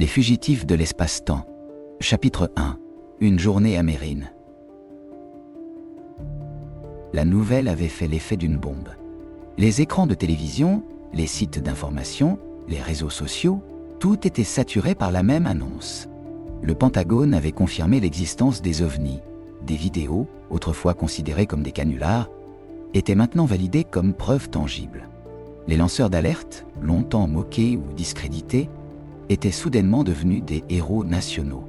Les fugitifs de l'espace-temps. Chapitre 1. Une journée à Mérine. La nouvelle avait fait l'effet d'une bombe. Les écrans de télévision, les sites d'information, les réseaux sociaux, tout était saturé par la même annonce. Le Pentagone avait confirmé l'existence des ovnis. Des vidéos, autrefois considérées comme des canulars, étaient maintenant validées comme preuves tangibles. Les lanceurs d'alerte, longtemps moqués ou discrédités, étaient soudainement devenus des héros nationaux.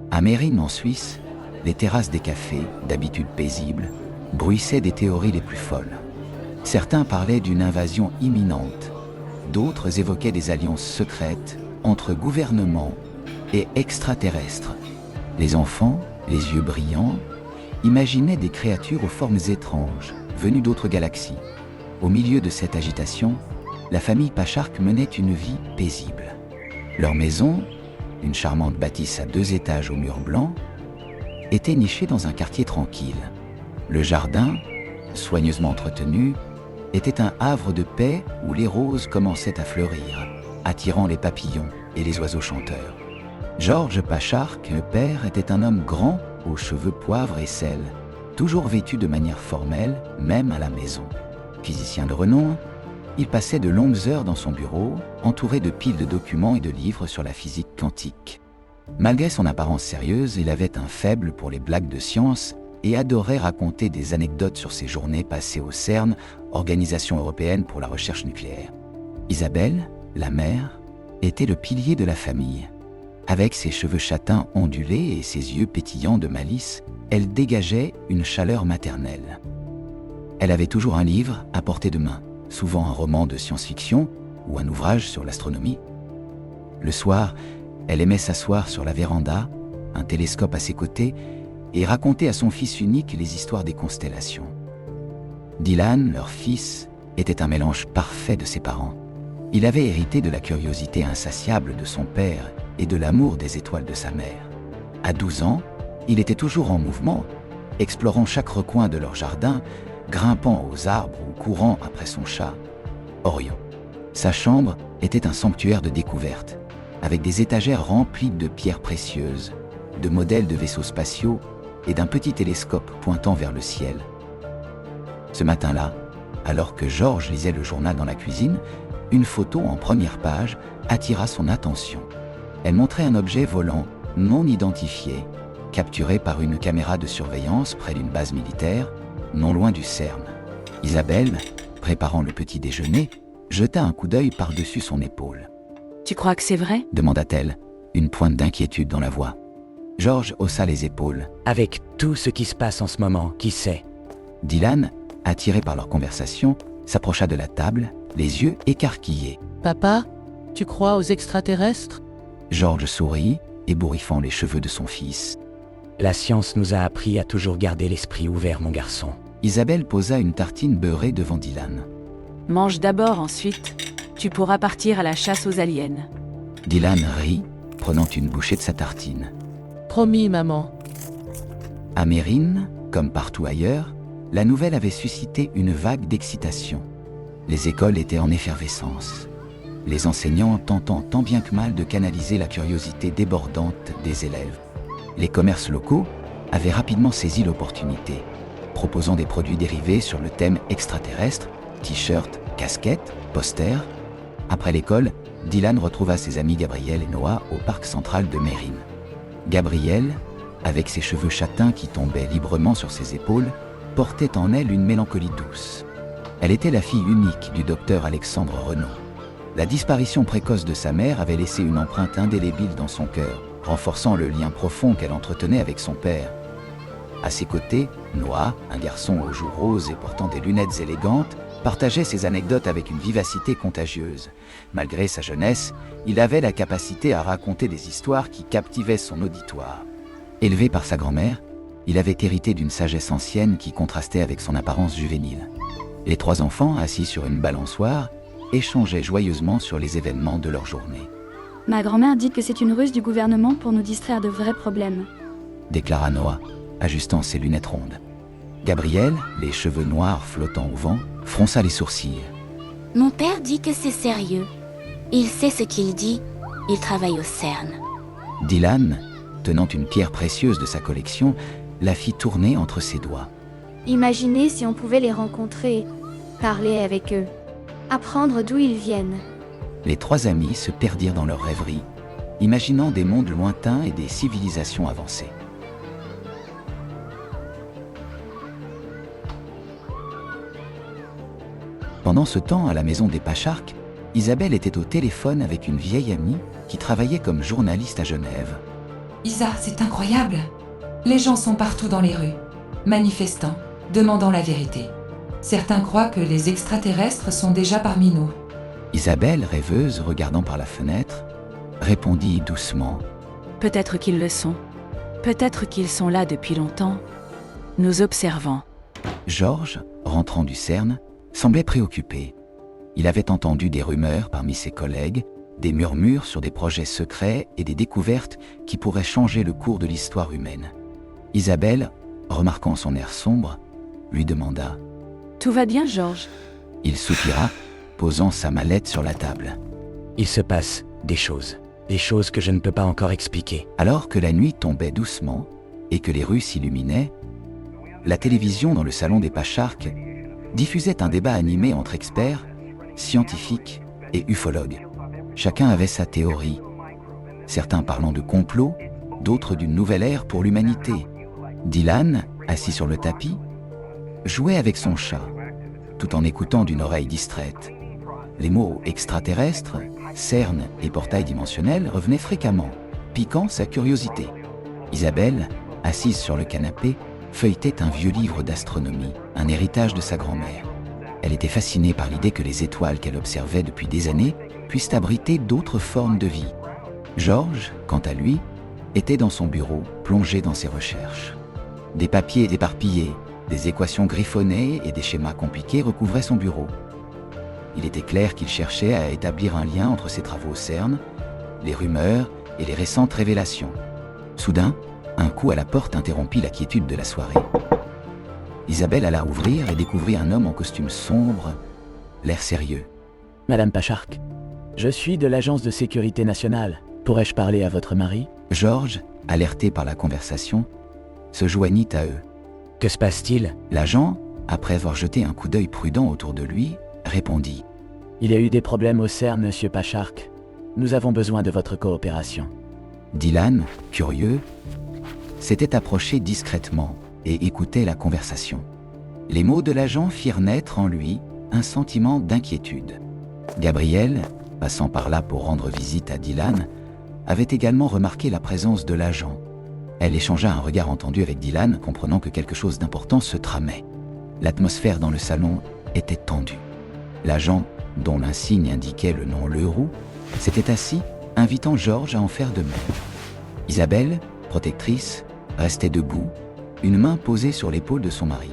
À Mérine, en Suisse, les terrasses des cafés, d'habitude paisibles, bruissaient des théories les plus folles. Certains parlaient d'une invasion imminente, d'autres évoquaient des alliances secrètes entre gouvernements et extraterrestres. Les enfants, les yeux brillants, imaginaient des créatures aux formes étranges, venues d'autres galaxies. Au milieu de cette agitation, la famille Pachark menait une vie paisible. Leur maison, une charmante bâtisse à 2 étages aux murs blancs, était nichée dans un quartier tranquille. Le jardin, soigneusement entretenu, était un havre de paix où les roses commençaient à fleurir, attirant les papillons et les oiseaux chanteurs. Georges Pachark, le père, était un homme grand, aux cheveux poivre et sel, toujours vêtu de manière formelle, même à la maison. Physicien de renom, il passait de longues heures dans son bureau, entouré de piles de documents et de livres sur la physique quantique. Malgré son apparence sérieuse, il avait un faible pour les blagues de science et adorait raconter des anecdotes sur ses journées passées au CERN, Organisation européenne pour la recherche nucléaire. Isabelle, la mère, était le pilier de la famille. Avec ses cheveux châtains ondulés et ses yeux pétillants de malice, elle dégageait une chaleur maternelle. Elle avait toujours un livre à portée de main, souvent un roman de science-fiction ou un ouvrage sur l'astronomie. Le soir, elle aimait s'asseoir sur la véranda, un télescope à ses côtés, et raconter à son fils unique les histoires des constellations. Dylan, leur fils, était un mélange parfait de ses parents. Il avait hérité de la curiosité insatiable de son père et de l'amour des étoiles de sa mère. À 12 ans, il était toujours en mouvement, explorant chaque recoin de leur jardin, grimpant aux arbres ou courant après son chat, Orion. Sa chambre était un sanctuaire de découvertes, avec des étagères remplies de pierres précieuses, de modèles de vaisseaux spatiaux et d'un petit télescope pointant vers le ciel. Ce matin-là, alors que Georges lisait le journal dans la cuisine, une photo en première page attira son attention. Elle montrait un objet volant non identifié, capturé par une caméra de surveillance près d'une base militaire, non loin du CERN. Isabelle, préparant le petit déjeuner, jeta un coup d'œil par-dessus son épaule. « Tu crois que c'est vrai ?» demanda-t-elle, une pointe d'inquiétude dans la voix. Georges haussa les épaules. « Avec tout ce qui se passe en ce moment, qui sait ?» Dylan, attiré par leur conversation, s'approcha de la table, les yeux écarquillés. « Papa, tu crois aux extraterrestres ?» Georges sourit, ébouriffant les cheveux de son fils. « La science nous a appris à toujours garder l'esprit ouvert, mon garçon. » Isabelle posa une tartine beurrée devant Dylan. « Mange d'abord, ensuite. Tu pourras partir à la chasse aux aliens. » Dylan rit, prenant une bouchée de sa tartine. « Promis, maman. » À Mérine, comme partout ailleurs, la nouvelle avait suscité une vague d'excitation. Les écoles étaient en effervescence. Les enseignants tentant tant bien que mal de canaliser la curiosité débordante des élèves. Les commerces locaux avaient rapidement saisi l'opportunité, proposant des produits dérivés sur le thème extraterrestre, t-shirts, casquettes, posters. Après l'école, Dylan retrouva ses amis Gabriel et Noah au parc central de Mérine. Gabrielle, avec ses cheveux châtains qui tombaient librement sur ses épaules, portait en elle une mélancolie douce. Elle était la fille unique du docteur Alexandre Renaud. La disparition précoce de sa mère avait laissé une empreinte indélébile dans son cœur, renforçant le lien profond qu'elle entretenait avec son père. À ses côtés, Noah, un garçon aux joues roses et portant des lunettes élégantes, partageait ses anecdotes avec une vivacité contagieuse. Malgré sa jeunesse, il avait la capacité à raconter des histoires qui captivaient son auditoire. Élevé par sa grand-mère, il avait hérité d'une sagesse ancienne qui contrastait avec son apparence juvénile. Les 3 enfants, assis sur une balançoire, échangeaient joyeusement sur les événements de leur journée. « Ma grand-mère dit que c'est une ruse du gouvernement pour nous distraire de vrais problèmes. » déclara Noah, ajustant ses lunettes rondes. Gabriel, les cheveux noirs flottant au vent, fronça les sourcils. Mon père dit que c'est sérieux. Il sait ce qu'il dit. Il travaille au CERN. Dylan, tenant une pierre précieuse de sa collection, la fit tourner entre ses doigts. Imaginez si on pouvait les rencontrer, parler avec eux, apprendre d'où ils viennent. Les trois amis se perdirent dans leurs rêveries, imaginant des mondes lointains et des civilisations avancées. Pendant ce temps, à la maison des Pacharques, Isabelle était au téléphone avec une vieille amie qui travaillait comme journaliste à Genève. Isa, c'est incroyable. Les gens sont partout dans les rues, manifestant, demandant la vérité. Certains croient que les extraterrestres sont déjà parmi nous. Isabelle, rêveuse, regardant par la fenêtre, répondit doucement. Peut-être qu'ils le sont. Peut-être qu'ils sont là depuis longtemps, nous observant. Georges, rentrant du CERN, semblait préoccupé. Il avait entendu des rumeurs parmi ses collègues, des murmures sur des projets secrets et des découvertes qui pourraient changer le cours de l'histoire humaine. Isabelle, remarquant son air sombre, lui demanda. Tout va bien, Georges? Il soupira, posant sa mallette sur la table. Il se passe des choses que je ne peux pas encore expliquer. Alors que la nuit tombait doucement et que les rues s'illuminaient, la télévision dans le salon des Pacharques diffusait un débat animé entre experts, scientifiques et ufologues. Chacun avait sa théorie, certains parlant de complot, d'autres d'une nouvelle ère pour l'humanité. Dylan, assis sur le tapis, jouait avec son chat, tout en écoutant d'une oreille distraite. Les mots extraterrestres, CERN et portail dimensionnel revenaient fréquemment, piquant sa curiosité. Isabelle, assise sur le canapé, feuilletait un vieux livre d'astronomie, un héritage de sa grand-mère. Elle était fascinée par l'idée que les étoiles qu'elle observait depuis des années puissent abriter d'autres formes de vie. Georges, quant à lui, était dans son bureau, plongé dans ses recherches. Des papiers éparpillés, des équations griffonnées et des schémas compliqués recouvraient son bureau. Il était clair qu'il cherchait à établir un lien entre ses travaux au CERN, les rumeurs et les récentes révélations. Soudain, un coup à la porte interrompit la quiétude de la soirée. Isabelle alla ouvrir et découvrit un homme en costume sombre, l'air sérieux. Madame Pacharque, je suis de l'Agence de sécurité nationale. Pourrais-je parler à votre mari? Georges, alerté par la conversation, se joignit à eux. Que se passe-t-il? L'agent, après avoir jeté un coup d'œil prudent autour de lui, répondit. Il y a eu des problèmes au CERN, monsieur Pacharque. Nous avons besoin de votre coopération. Dylan, curieux, s'était approché discrètement et écoutait la conversation. Les mots de l'agent firent naître en lui un sentiment d'inquiétude. Gabrielle, passant par là pour rendre visite à Dylan, avait également remarqué la présence de l'agent. Elle échangea un regard entendu avec Dylan, comprenant que quelque chose d'important se tramait. L'atmosphère dans le salon était tendue. L'agent, dont l'insigne indiquait le nom Leroux, s'était assis, invitant Georges à en faire de même. Isabelle, protectrice, restait debout, une main posée sur l'épaule de son mari.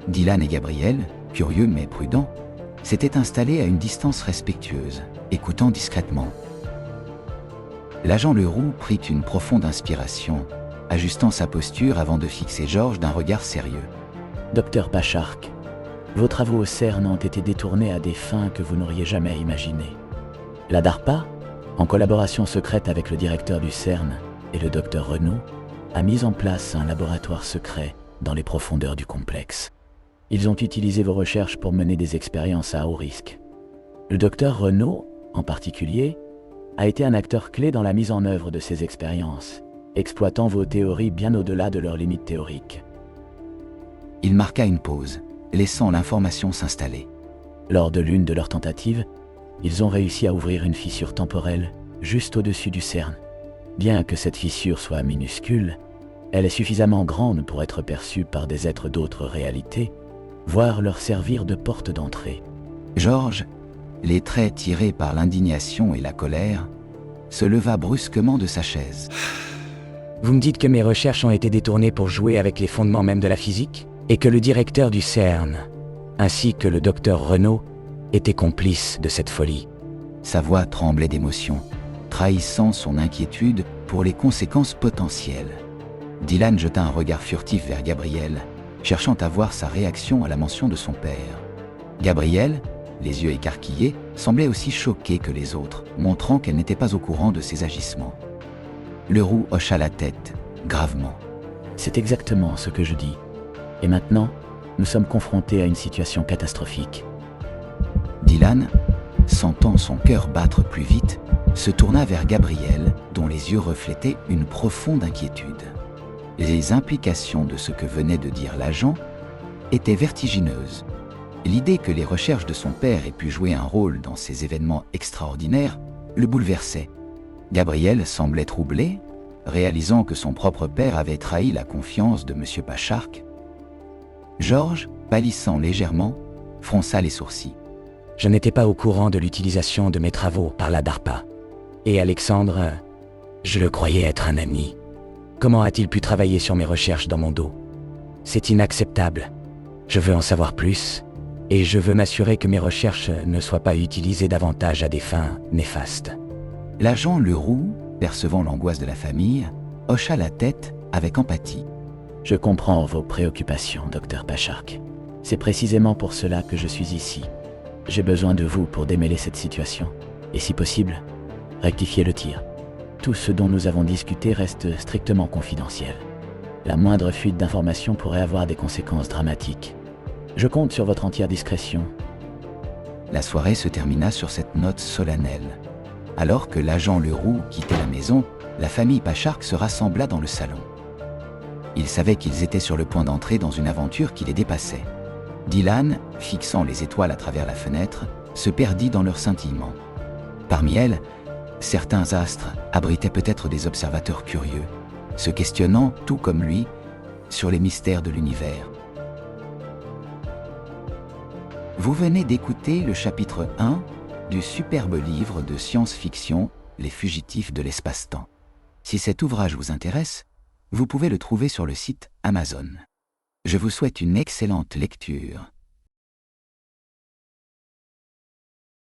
Dylan et Gabriel, curieux mais prudents, s'étaient installés à une distance respectueuse, écoutant discrètement. L'agent Leroux prit une profonde inspiration, ajustant sa posture avant de fixer Georges d'un regard sérieux. Docteur Pacharque, vos travaux au CERN ont été détournés à des fins que vous n'auriez jamais imaginées. La DARPA, en collaboration secrète avec le directeur du CERN et le docteur Renaud, a mis en place un laboratoire secret dans les profondeurs du complexe. Ils ont utilisé vos recherches pour mener des expériences à haut risque. Le docteur Renaud, en particulier, a été un acteur clé dans la mise en œuvre de ces expériences, exploitant vos théories bien au-delà de leurs limites théoriques. Il marqua une pause, laissant l'information s'installer. Lors de l'une de leurs tentatives, ils ont réussi à ouvrir une fissure temporelle juste au-dessus du CERN. Bien que cette fissure soit minuscule, elle est suffisamment grande pour être perçue par des êtres d'autres réalités, voire leur servir de porte d'entrée. Georges, les traits tirés par l'indignation et la colère, se leva brusquement de sa chaise. Vous me dites que mes recherches ont été détournées pour jouer avec les fondements même de la physique, et que le directeur du CERN, ainsi que le docteur Renaud, étaient complices de cette folie. Sa voix tremblait d'émotion, trahissant son inquiétude pour les conséquences potentielles. Dylan jeta un regard furtif vers Gabriel, cherchant à voir sa réaction à la mention de son père. Gabriel, les yeux écarquillés, semblait aussi choquée que les autres, montrant qu'elle n'était pas au courant de ses agissements. Leroux hocha la tête, gravement. C'est exactement ce que je dis. Et maintenant, nous sommes confrontés à une situation catastrophique. Dylan, sentant son cœur battre plus vite, se tourna vers Gabriel, dont les yeux reflétaient une profonde inquiétude. Les implications de ce que venait de dire l'agent étaient vertigineuses. L'idée que les recherches de son père aient pu jouer un rôle dans ces événements extraordinaires le bouleversait. Gabriel semblait troublé, réalisant que son propre père avait trahi la confiance de M. Pachark. Georges, pâlissant légèrement, fronça les sourcils. Je n'étais pas au courant de l'utilisation de mes travaux par la DARPA. Et Alexandre, je le croyais être un ami. Comment a-t-il pu travailler sur mes recherches dans mon dos? C'est inacceptable. Je veux en savoir plus, et je veux m'assurer que mes recherches ne soient pas utilisées davantage à des fins néfastes. L'agent Leroux, percevant l'angoisse de la famille, hocha la tête avec empathie. Je comprends vos préoccupations, docteur Pachark. C'est précisément pour cela que je suis ici. J'ai besoin de vous pour démêler cette situation. Et si possible, rectifier le tir. Tout ce dont nous avons discuté reste strictement confidentiel. La moindre fuite d'informations pourrait avoir des conséquences dramatiques. Je compte sur votre entière discrétion. La soirée se termina sur cette note solennelle. Alors que l'agent Leroux quittait la maison, la famille Pachark se rassembla dans le salon. Ils savaient qu'ils étaient sur le point d'entrer dans une aventure qui les dépassait. Dylan, fixant les étoiles à travers la fenêtre, se perdit dans leur scintillement. Parmi elles, certains astres abritaient peut-être des observateurs curieux, se questionnant, tout comme lui, sur les mystères de l'univers. Vous venez d'écouter le chapitre 1 du superbe livre de science-fiction Les fugitifs de l'espace-temps. Si cet ouvrage vous intéresse, vous pouvez le trouver sur le site Amazon. Je vous souhaite une excellente lecture